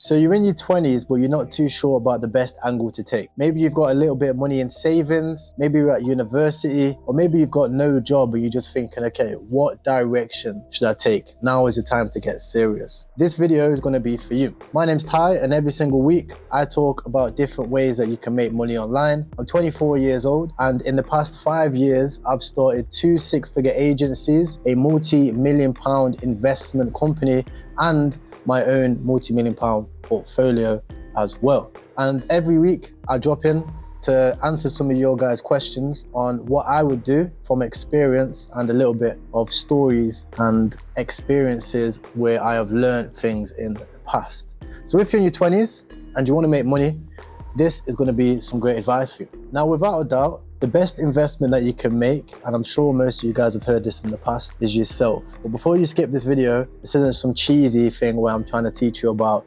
So you're in your 20s, but you're not too sure about the best angle to take. Maybe you've got a little bit of money in savings, maybe you're at university, or maybe you've got no job, but you're just thinking, okay, what direction should I take? Now is the time to get serious. This video is going to be for you. My name's Ty, and every single week I talk about different ways that you can make money online. I'm 24 years old, and in the past 5 years, I've started 2 six-figure agencies, a multi-million-pound investment company, and my own multi-million-pound portfolio as well. And every week I drop in to answer some of your guys' questions on what I would do from experience and a little bit of stories and experiences where I have learned things in the past. So if you're in your 20s and you want to make money, this is going to be some great advice for you. Now, without a doubt, the best investment that you can make, and I'm sure most of you guys have heard this in the past, is yourself. But before you skip this video, this isn't some cheesy thing where I'm trying to teach you about,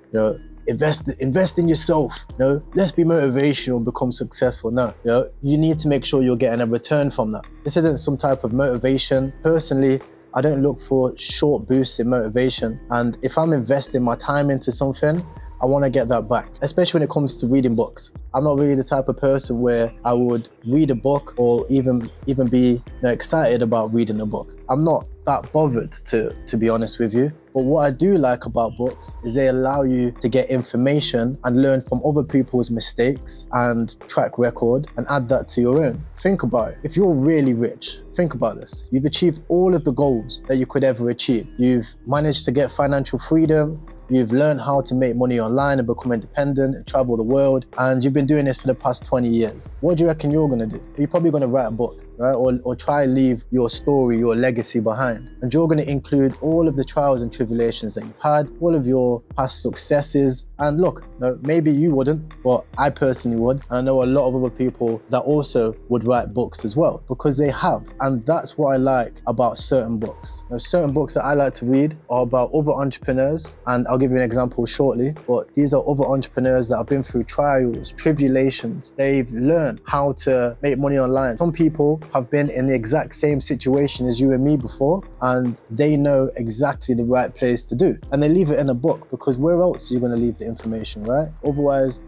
invest in yourself. Let's be motivational, become successful. No, you need to make sure you're getting a return from that. This isn't some type of motivation. Personally, I don't look for short boosts in motivation. And if I'm investing my time into something, I want to get that back, especially when it comes to reading books. I'm not really the type of person where I would read a book or even be excited about reading a book. I'm not that bothered, to be honest with you. But what I do like about books is they allow you to get information and learn from other people's mistakes and track record and add that to your own. Think about it. If you're really rich, think about this. You've achieved all of the goals that you could ever achieve. You've managed to get financial freedom. You've learned how to make money online and become independent and travel the world. And you've been doing this for the past 20 years. What do you reckon you're gonna do? You're probably gonna write a book, right? Or try and leave your story, your legacy behind. And you're gonna include all of the trials and tribulations that you've had, all of your past successes. And look, maybe you wouldn't, but I personally would. And I know a lot of other people that also would write books as well, because they have. And that's what I like about certain books. Certain books that I like to read are about other entrepreneurs, and I'll give you an example shortly, but these are other entrepreneurs that have been through trials, tribulations. They've learned how to make money online. Some people have been in the exact same situation as you and me before, and they know exactly the right place to do. And they leave it in a book, because where else are you going to leave the information, right? Otherwise,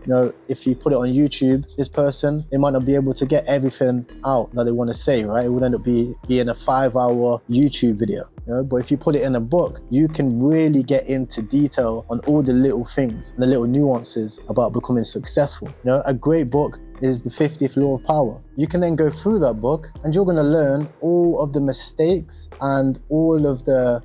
if you put it on YouTube, this person, they might not be able to get everything out that they want to say, right? It would end up being a 5-hour YouTube video. But if you put it in a book, you can really get into detail on all the little things and the little nuances about becoming successful. A great book is the 50th Law of Power. You can then go through that book and you're going to learn all of the mistakes and all of the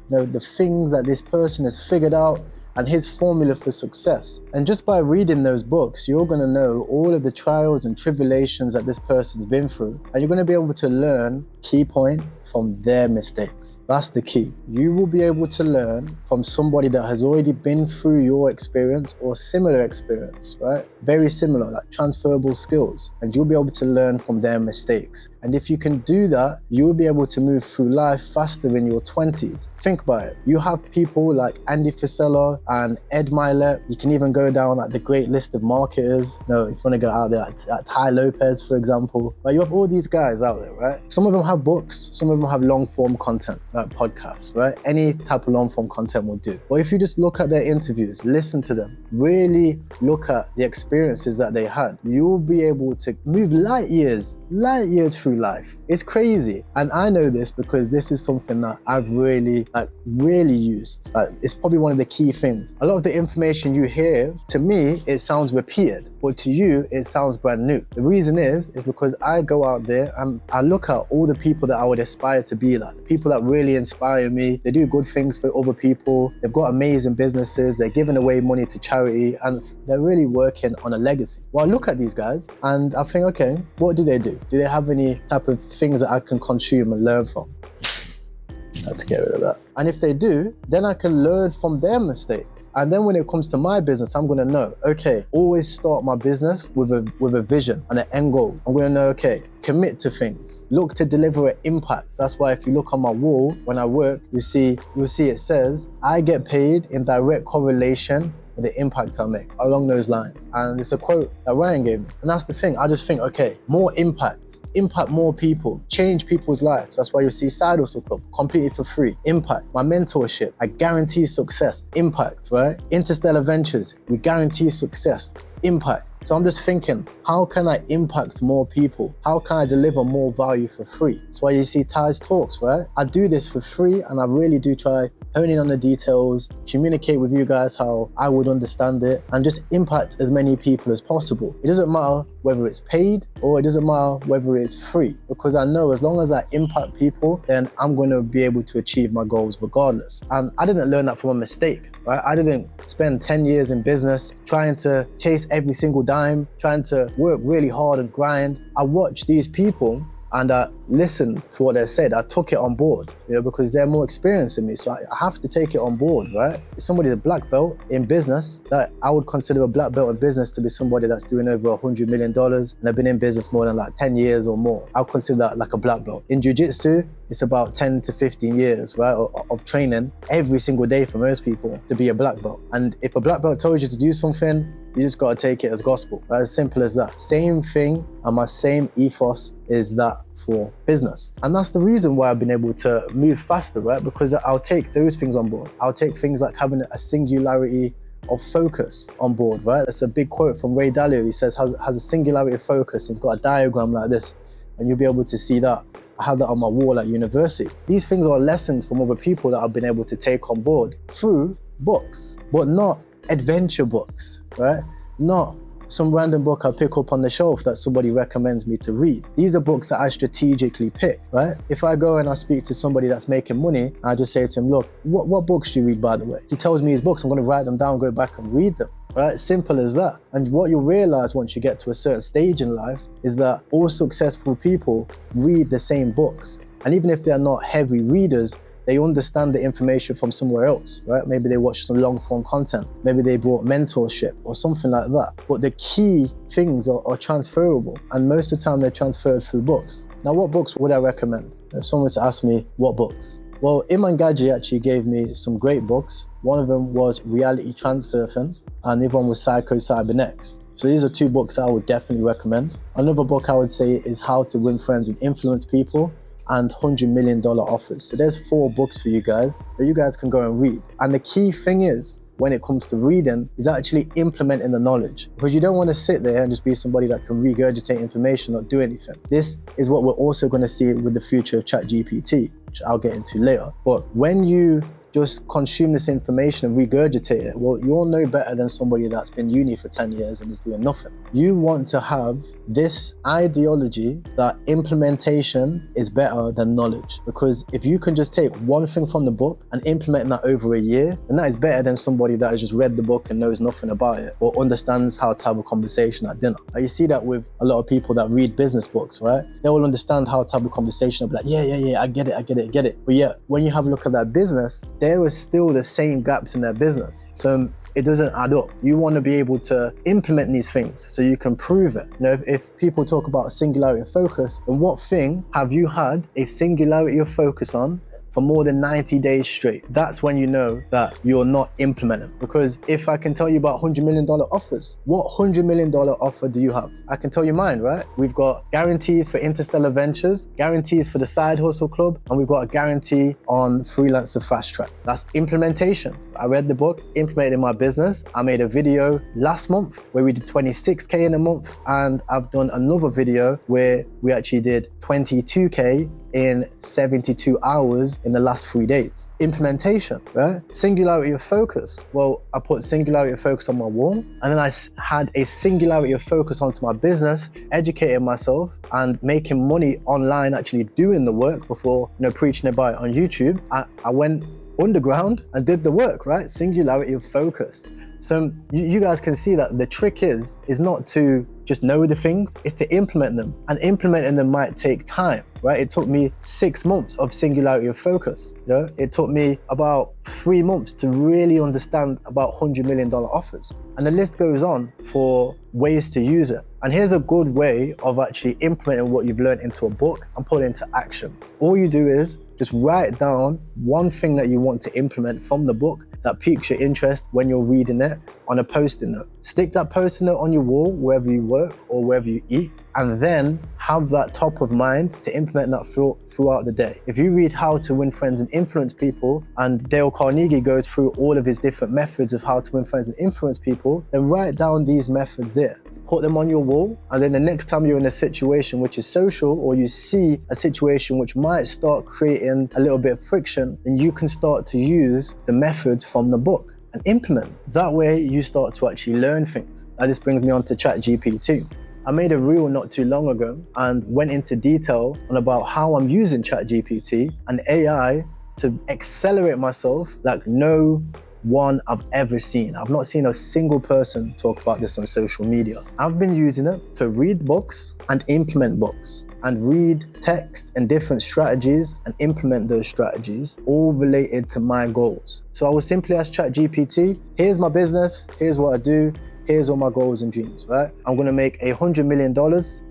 things that this person has figured out and his formula for success. And just by reading those books, you're going to know all of the trials and tribulations that this person's been through, and you're going to be able to learn, key point, from their mistakes. That's the key. You will be able to learn from somebody that has already been through your experience or similar experience, right? Very similar, like transferable skills. And you'll be able to learn from their mistakes. And if you can do that, you'll be able to move through life faster in your 20s. Think about it. You have people like Andy Frisella and Ed Milet. You can even go down like the great list of marketers. If you want to go out there, like Ty Lopez, for example. But you have all these guys out there, right? Some of them have books. Some of them have long form content, like podcasts, right? Any type of long form content will do. But if you just look at their interviews, listen to them, really look at the experiences that they had, you'll be able to move light years through life. It's crazy. And I know this because this is something that I've really used. It's probably one of the key things. A lot of the information you hear, to me, it sounds repeated, but to you, it sounds brand new. The reason is because I go out there and I look at all the people that I would aspire to be like, the people that really inspire me. They do good things for other people. They've got amazing businesses. They're giving away money to charity, and they're really working on a legacy. Well, I look at these guys and I think, okay, what do they do? Do they have any type of things that I can consume and learn from? Let's get rid of that. And if they do, then I can learn from their mistakes. And then when it comes to my business, I'm gonna know, okay, always start my business with a vision and an end goal. I'm gonna know, okay, commit to things, look to deliver an impact. That's why if you look on my wall, when I work, you'll see it says, I get paid in direct correlation or the impact I make, along those lines. And it's a quote that Ryan gave me. And that's the thing. I just think, okay, more impact more people, change people's lives. That's why you'll see Side Hustle Club completely for free. Impact. My mentorship, I guarantee success. Impact, right? Interstellar Ventures, we guarantee success. Impact. So I'm just thinking, how can I impact more people? How can I deliver more value for free? That's why you see Ty's Talks, right? I do this for free, and I really do try hone in on the details, communicate with you guys how I would understand it, and just impact as many people as possible. It doesn't matter whether it's paid or it doesn't matter whether it's free, because I know as long as I impact people, then I'm going to be able to achieve my goals regardless. And I didn't learn that from a mistake, right? I didn't spend 10 years in business trying to chase every single dime, trying to work really hard and grind. I watched these people and I listened to what they said. I took it on board, because they're more experienced than me. So I have to take it on board, right? If somebody's a black belt in business, that I would consider a black belt in business to be somebody that's doing over $100 million and they've been in business more than like 10 years or more. I'll consider that like a black belt. In jiu-jitsu, it's about 10 to 15 years, right, of training every single day for most people to be a black belt. And if a black belt tells you to do something, you just gotta take it as gospel. Right? As simple as that. Same thing, and my same ethos is that for business. And that's the reason why I've been able to move faster, right? Because I'll take those things on board. I'll take things like having a singularity of focus on board, right? That's a big quote from Ray Dalio. He says, has a singularity of focus. He's got a diagram like this, and you'll be able to see that. I have that on my wall at university. These things are lessons from other people that I've been able to take on board through books, but not adventure books, right? Not some random book I pick up on the shelf that somebody recommends me to read. These are books that I strategically pick, right? If I go and I speak to somebody that's making money, I just say to him, look, what books do you read, by the way? He tells me his books, I'm gonna write them down, go back and read them, right? Simple as that. And what you'll realize once you get to a certain stage in life is that all successful people read the same books. And even if they're not heavy readers, they understand the information from somewhere else, right? Maybe they watch some long form content. Maybe they bought mentorship or something like that. But the key things are transferable, and most of the time they're transferred through books. Now, what books would I recommend? If someone's asked me what books. Well, Iman Gaji actually gave me some great books. One of them was Reality Transurfing, and the other one was Psycho Cybernetics. So these are two books I would definitely recommend. Another book I would say is How to Win Friends and Influence People, and $100 million offers. So there's 4 books for you guys that you guys can go and read. And the key thing is, when it comes to reading, is actually implementing the knowledge. Because you don't want to sit there and just be somebody that can regurgitate information, not do anything. This is what we're also going to see with the future of ChatGPT, which I'll get into later. But when you just consume this information and regurgitate it, well, you'll know better than somebody that's been uni for 10 years and is doing nothing. You want to have this ideology that implementation is better than knowledge. Because if you can just take one thing from the book and implement that over a year, then that is better than somebody that has just read the book and knows nothing about it or understands how to have a conversation at dinner. Now, you see that with a lot of people that read business books, right? They will understand how to have a conversation and be like, yeah, I get it. But yeah, when you have a look at that business, there are still the same gaps in their business. So it doesn't add up. You want to be able to implement these things so you can prove it. If people talk about singularity of focus, then what thing have you had a singularity of focus on for more than 90 days straight? That's when you know that you're not implementing. Because if I can tell you about $100 million offers, what $100 million offer do you have? I can tell you mine, right? We've got guarantees for Interstellar Ventures, guarantees for the Side Hustle Club, and we've got a guarantee on Freelancer Fast Track. That's implementation. I read the book, implemented in my business. I made a video last month where we did 26K in a month, and I've done another video where we actually did 22K in 72 hours in the last 3 days. Implementation, right? Singularity of focus. Well, I put singularity of focus on my wall, and then I had a singularity of focus onto my business, educating myself and making money online, actually doing the work before, preaching about it on YouTube. I went underground and did the work, right? Singularity of focus. So you guys can see that the trick is not to just know the things, it's to implement them. And implementing them might take time, right? It took me 6 months of singularity of focus. It took me about 3 months to really understand about $100 million offers. And the list goes on for ways to use it. And here's a good way of actually implementing what you've learned into a book and put it into action. All you do is just write down one thing that you want to implement from the book that piques your interest when you're reading it on a post-it note. Stick that post-it note on your wall wherever you work or wherever you eat, and then have that top of mind to implement that throughout the day. If you read How to Win Friends and Influence People, and Dale Carnegie goes through all of his different methods of how to win friends and influence people, then write down these methods there. Put them on your wall, and then the next time you're in a situation which is social, or you see a situation which might start creating a little bit of friction, then you can start to use the methods from the book and implement. That way you start to actually learn things. Now this brings me on to ChatGPT. I made a reel not too long ago and went into detail on about how I'm using ChatGPT and AI to accelerate myself like no one I've ever seen. I've not seen a single person talk about this on social media. I've been using it to read books and implement books, and read text and different strategies and implement those strategies, all related to my goals. So I will simply ask ChatGPT, here's my business, here's what I do, here's all my goals and dreams, right? I'm gonna make $100 million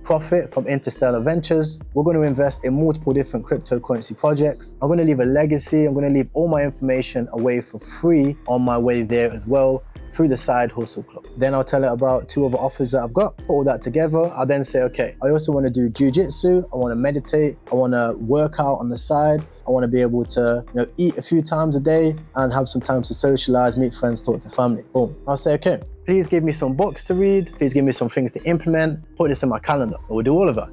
profit from Interstellar Ventures. We're gonna invest in multiple different cryptocurrency projects. I'm gonna leave a legacy. I'm gonna leave all my information away for free on my way there as well, through the Side Hustle Club. Then I'll tell it about 2 other offers that I've got, put all that together. I'll then say, okay, I also want to do jujitsu, I want to meditate, I want to work out on the side, I want to be able to, eat a few times a day and have some time to socialize, meet friends, talk to family. Boom. I'll say, okay, please give me some books to read, please give me some things to implement, put this in my calendar. We'll do all of that.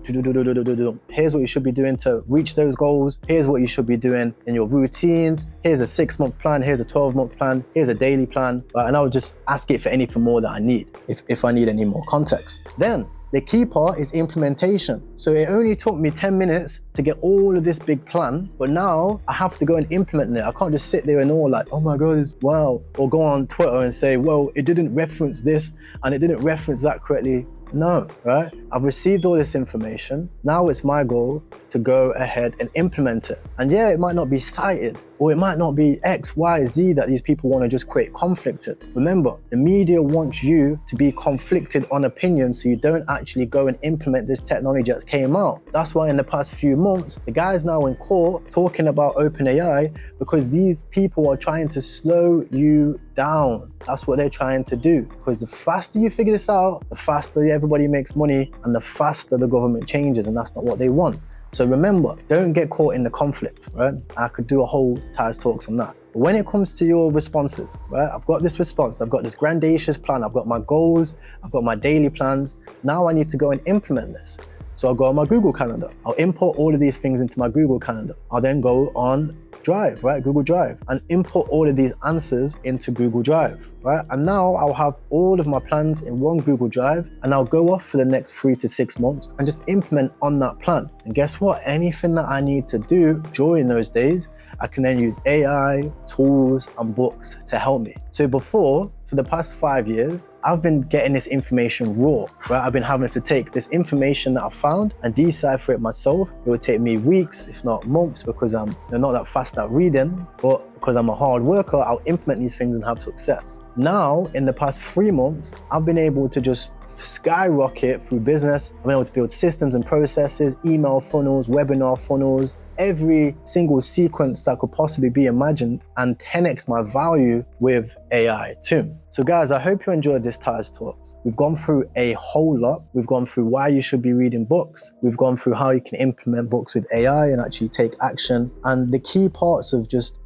Here's what you should be doing to reach those goals. Here's what you should be doing in your routines. Here's a 6-month plan, here's a 12-month plan, here's a daily plan. And I'll just ask it for anything more that I need, if I need any more context. Then the key part is implementation. So it only took me 10 minutes to get all of this big plan, but now I have to go and implement it. I can't just sit there and all like, oh my God, wow. Or go on Twitter and say, well, it didn't reference this and it didn't reference that correctly. No, right? I've received all this information. Now it's my goal to go ahead and implement it. And yeah, it might not be cited, or it might not be X, Y, Z that these people want to just create conflicted. Remember, the media wants you to be conflicted on opinions so you don't actually go and implement this technology that came out. That's why in the past few months, the guy's now in court talking about OpenAI because these people are trying to slow you down. That's what they're trying to do. Because the faster you figure this out, the faster everybody makes money and the faster the government changes, and that's not what they want. So remember, don't get caught in the conflict, right? I could do a whole Taz Talks on that. But when it comes to your responses, right? I've got this response, I've got this grandiose plan, I've got my goals, I've got my daily plans. Now I need to go and implement this. So I'll go on my Google Calendar. I'll import all of these things into my Google Calendar. I'll then go on Drive, right? Google Drive, and import all of these answers into Google Drive, right? And now I'll have all of my plans in one Google Drive, and I'll go off for the next 3 to 6 months and just implement on that plan. And guess what? Anything that I need to do during those days, I can then use AI, tools, and books to help me. So before, for the past 5 years, I've been getting this information raw, right? I've been having to take this information that I found and decipher it myself. It would take me weeks, if not months, because I'm not that fast at reading, but because I'm a hard worker, I'll implement these things and have success. Now, in the past 3 months, I've been able to just skyrocket through business. I've been able to build systems and processes, email funnels, webinar funnels, every single sequence that could possibly be imagined, and 10x my value with AI too. So guys, I hope you enjoyed this Taz Talks. We've gone through a whole lot. We've gone through why you should be reading books. We've gone through how you can implement books with AI and actually take action, and the key parts of just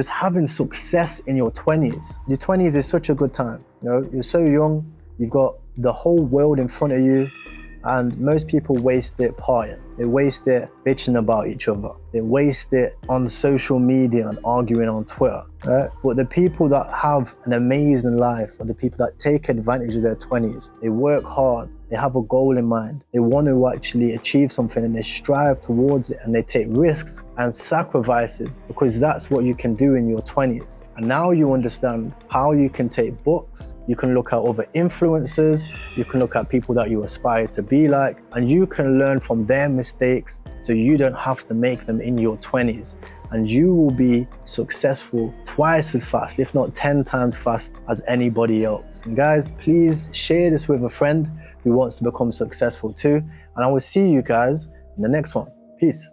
having success in your 20s. Your 20s is such a good time. You're so young, you've got the whole world in front of you, and most people waste it partying. They waste it bitching about each other. They waste it on social media and arguing on Twitter, right? But the people that have an amazing life are the people that take advantage of their 20s. They work hard, they have a goal in mind, they want to actually achieve something and they strive towards it, and they take risks and sacrifices because that's what you can do in your 20s. And now you understand how you can take books, you can look at other influencers, you can look at people that you aspire to be like, and you can learn from their mistakes so you don't have to make them in your 20s. And you will be successful twice as fast, if not 10 times fast as anybody else. And guys, please share this with a friend who wants to become successful too. And I will see you guys in the next one. Peace.